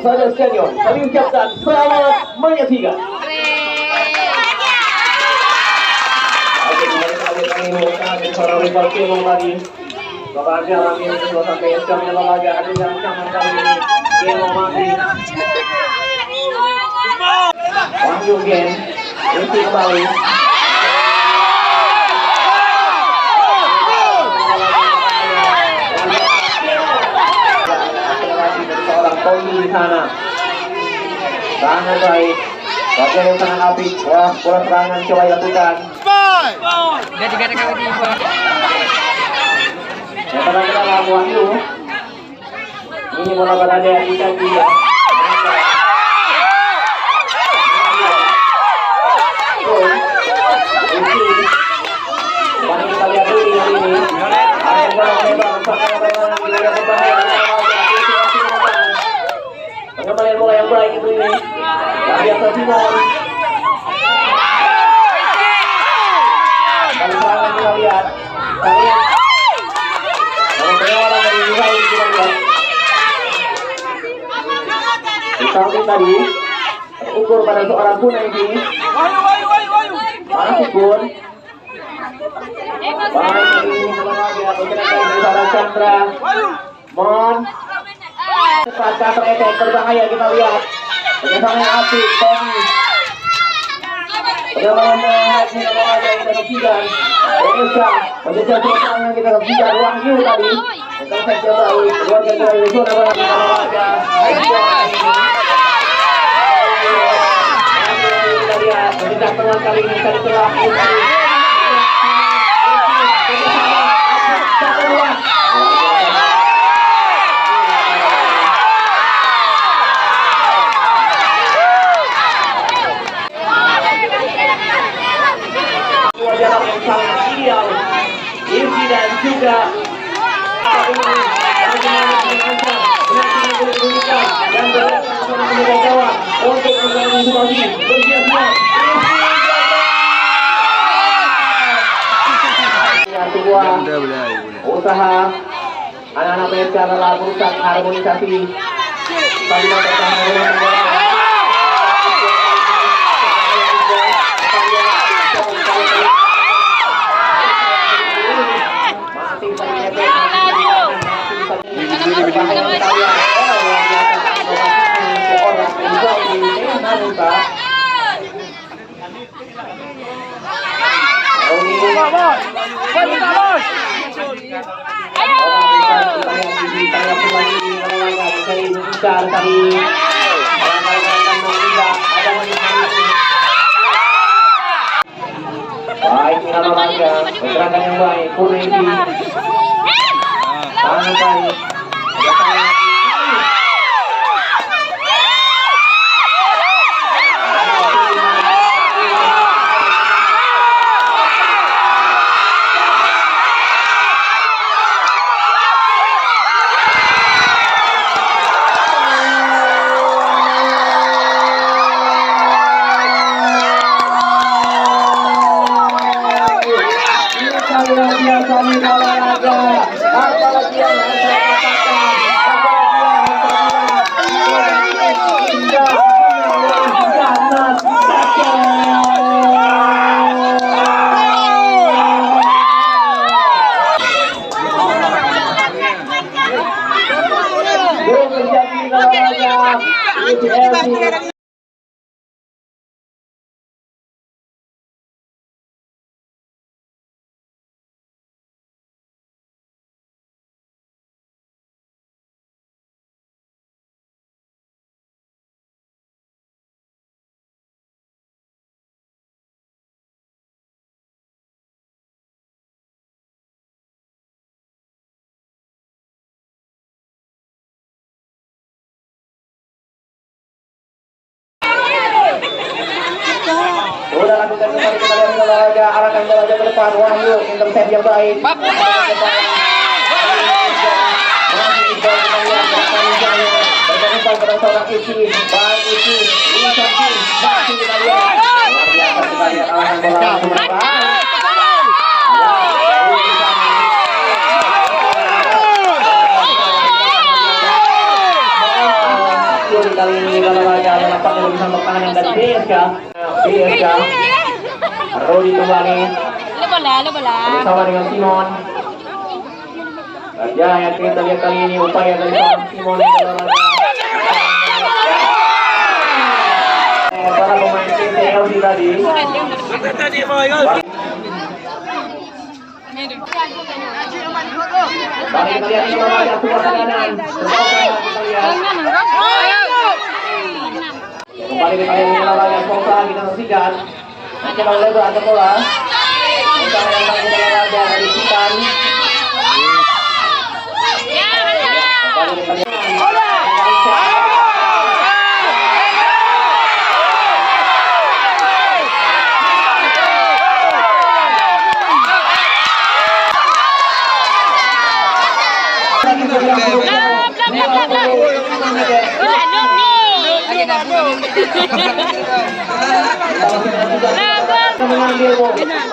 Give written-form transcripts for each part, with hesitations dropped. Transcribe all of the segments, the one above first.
Saudara sekalian, kami ucapkan selamat menyaksikan. Kami mengucapkan para rivalnya lagi. Bahagia kami untuk sampai sekarang bahagia ada yang sama kali ini. Dia mati. Wahyu game, ini kembali. Poli di sana, sangat baik. Bagian yang sangat apik. Wah, bola serangan coba dilakukan. Yang pertama kita lawan Wahyu. Ini bola berada di kaki. Mari kita lihat dulu ini. Ada bola lebar, sangat berbahaya. Pengembalian bola yang baik itu ini. Luar biasa Simon. Kali serangan kita lihat. Kalau penyawaran dari Mihail kita lihat. Di samping tadi ukur pada seorang Kuna ini. Mana Kun? Baik ini sebenarnya bergerak dari seorang Chandra. Mon. Pasca terefek berbahaya kita lihat. Bersama yang apik Tommy. Bagaimana kita mengajar kita saksikan. Indonesia menjajah seorang yang kita saksikan. Wahyu tadi. Kita saja baik. Keluarga kita itu sudah berada kita mengajar. Kita lihat. Menjajah tengah kali ini kita telah. Jarak yang sangat ideal, Irgi dan juga dan berlaku gawat untuk menggabung situasi bersiap-siap. Sebuah usaha anak-anak PSK adalah merusak harmonisasi pembangunan pertahanan. Baik, nama Raga, pergerakan yang baik, Kurniadi, sangat baik. Kami olahraga, apalagi yang saya katakan, belum menjadi olahraga. Udah lakukan kembali kita lihat olahraga, arahkan bola ke depan. Wahyu intercept yang baik. pada seorang isi, baik isi, ini samping, masih kita lihat. Luar biasa kita lihat alangan bola Sumatera. Kali ini kalau raja menampaknya bisa bertahan dan BSK Rodi kembali bersama dengan Simon. Raja yang kita lihat kali ini upaya dari Simon kalau raja. Para pemain TLC tadi. Balik kita lihat kalau raja sudah kanan. Kita lihat. Kembali kita lihat bola raja Fosa kita saksikan. Nanti kalau lebar ada bola. Kita yang tadi bola raja dari Sitan. Kembali kita lihat.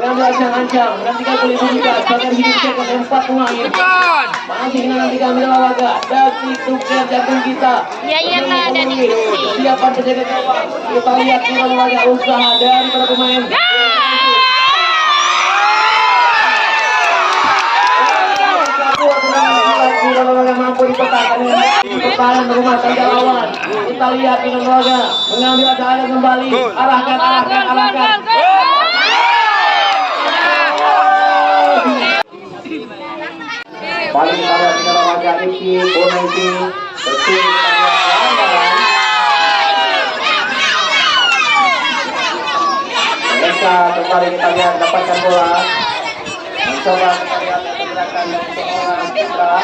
Mengambil ancang-ancang dan 30 juga sebagai hidup second dan 4 pemain masih nanti kami lawaga dari tukar jantung kita siapa penjaga gawang kita lihat kita lawaga usaha dari para pemain mampu dipetakan dengan pertahanan rumah tangga lawan. Kita lihat dengan laga mengambil ada kembali arahkan paling kita lihat dengan laga Iki Bonaiti bersih mereka kembali kita lihat dapatkan bola mencoba kita lihat pergerakan seorang putra.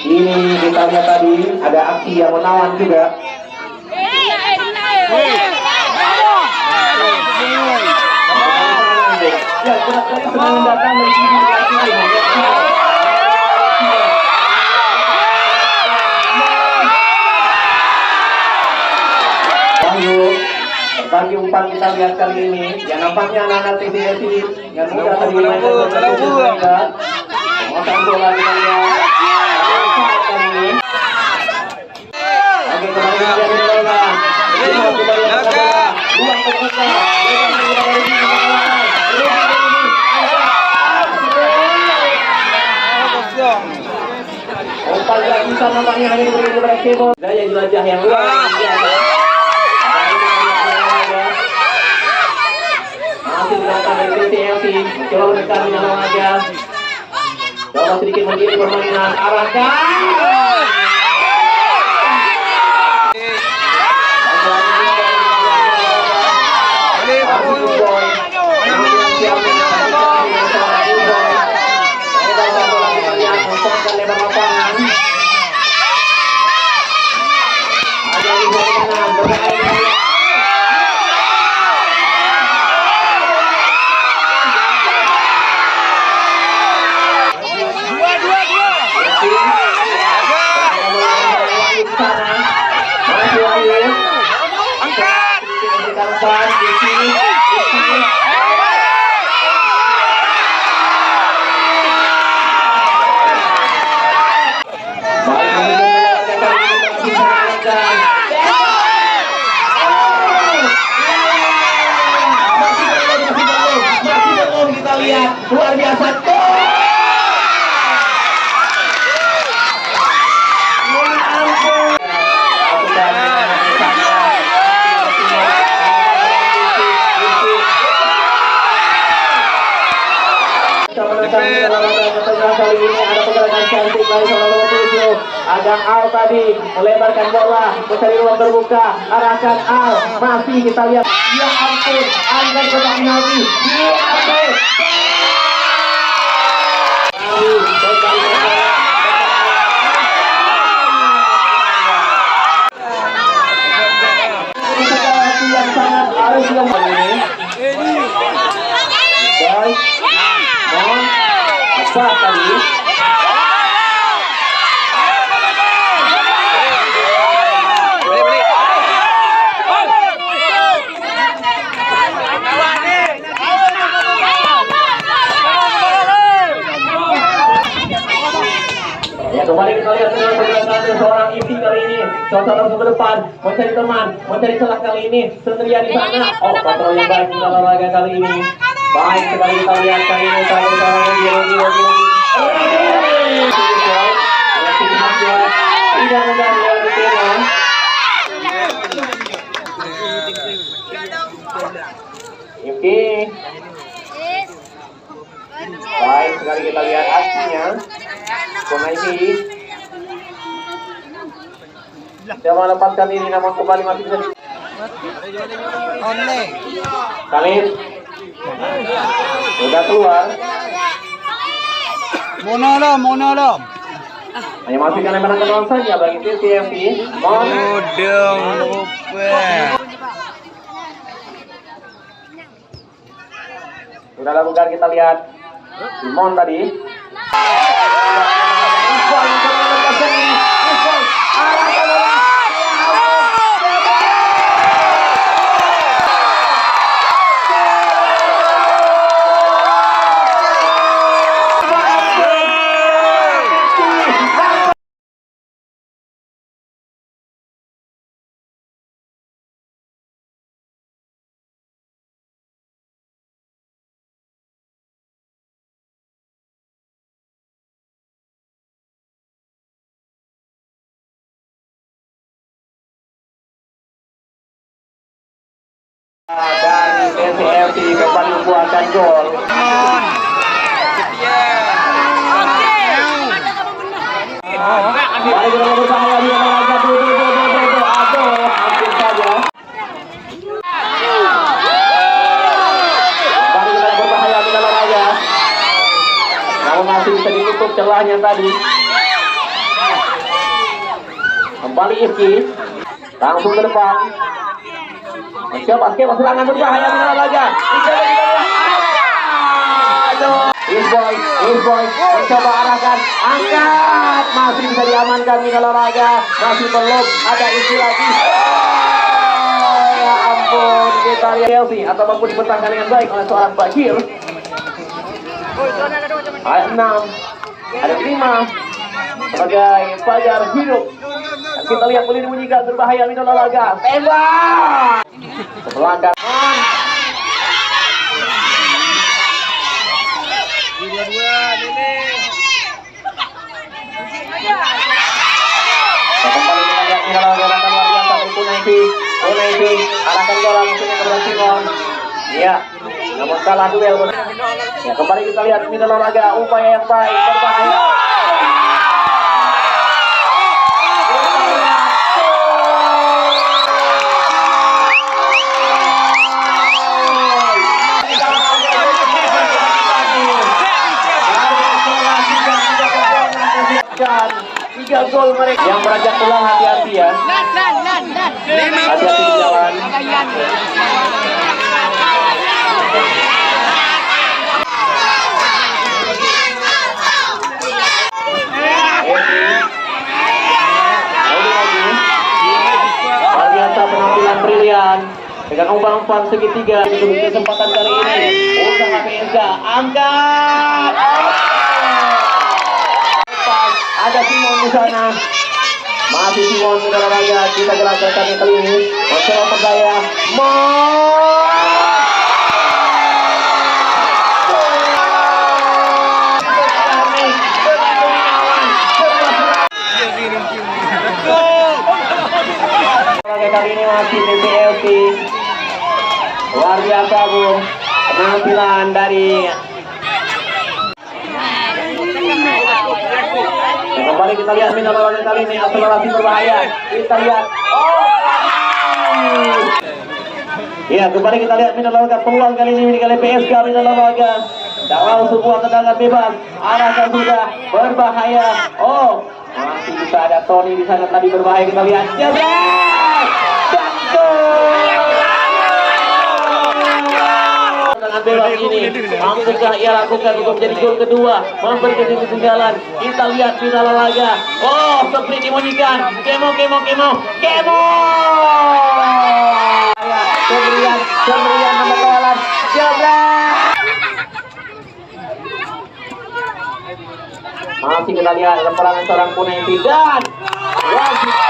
Ini kita lihat tadi ada aksi yang menawan juga. Ya, kira-kira sedang datang dari sini. Bagi umpan kita lihat kali ini, yang nampaknya anak-anak TDSI yang muda tadi mainkan mereka. Menguasai bola kita lihat. Oke, kembali kita lihat bola. Buang ke muka. Umpan tidak bisa nampaknya hanya diberi kepada Kebo. Daya jelajah yang luar biasa. Masih datang dari TLC, coba menekan dengan aja. Coba sedikit menjadi permainan arahkan. Kita lihat luar biasa kali ini ada pergerakan cantik dari seorang nomor 7 Agam Al tadi melebarkan bola mencari ruang terbuka arahkan Al masih kita lihat ya ampun angkat kotak penalti ya ampun yang sangat harus yang ini baik cepat tadi. Ya, kembali kita lihat dengan pergerakan seorang Ipsi kali ini. Coba ke depan, mencari teman, mencari celah kali ini. Sendirian di sana. Oh, kontrol yang baik dalam olahraga kali ini. Baik sekali kita lihat kali ini. Tidak mudah dilakukan. Ipsi. Baik sekali kita lihat aksinya. Konaisi dia melepaskan diri namun kembali masih bisa Khalid sudah keluar. Monolom hanya masih karena menang saja bagi TFC. Sudah lakukan, kita lihat Simon tadi. Dari TCFC kembali membuahkan gol. Mari kita bersama dia melakukan aduh, hampir saja. Mari kita berbahaya di dalam raga. Namun masih bisa ditutup celahnya tadi. Kembali Ipki, langsung ke depan. Coba serangan berbahaya di dalam laga. Boy, mencoba arahkan, angkat, masih bisa diamankan di dalam laga, masih belum ada isi lagi. Ya ampun, kita lihat Chelsea atau mampu dibentangkan dengan baik oleh seorang Bakir. Ada 6, ada 5 sebagai Fajar hidup. Kita lihat boleh dibunyikan berbahaya di dalam laga. Tembak! Pelanggan. Kembali dengan yang gerakan luar biasa dari Konaisi arahkan bola maksudnya kepada Simon. Ya, namun kalah duel. Ya, kembali kita lihat di dalam laga upaya yang baik berbahaya. Tiga gol mereka yang beranjak pulang, hati-hati ya. Hati-hati di jalan. Luar biasa penampilan brilian dengan umpan segitiga di kesempatan kali ini. Usaha PSK angkat. Ada Simon di sana. Masih Simon di dalam raga. Kita gerakan kali ini. Mencoba berdaya. Raga kali ini masih TCFC. Luar biasa Bung. Penampilan dari kembali kita lihat minat lawan kali ini akselerasi berbahaya. Kita lihat. Ya, kembali kita lihat minat lawan peluang kali ini kali PSK minat lawan. Dalam sebuah tendangan bebas, arahkan sudah berbahaya. Oh, masih bisa ada Tony di sana tadi berbahaya. Kita lihat. tendangan bebas ini mampukah ia lakukan untuk menjadi gol kedua, memberikan ketinggalan. Kita lihat final laga. Oh, sprint dibunyikan. Kemo. Sembrian nomor kawalan. Jebret. Masih kita lihat lemparan seorang Punenti dan wasit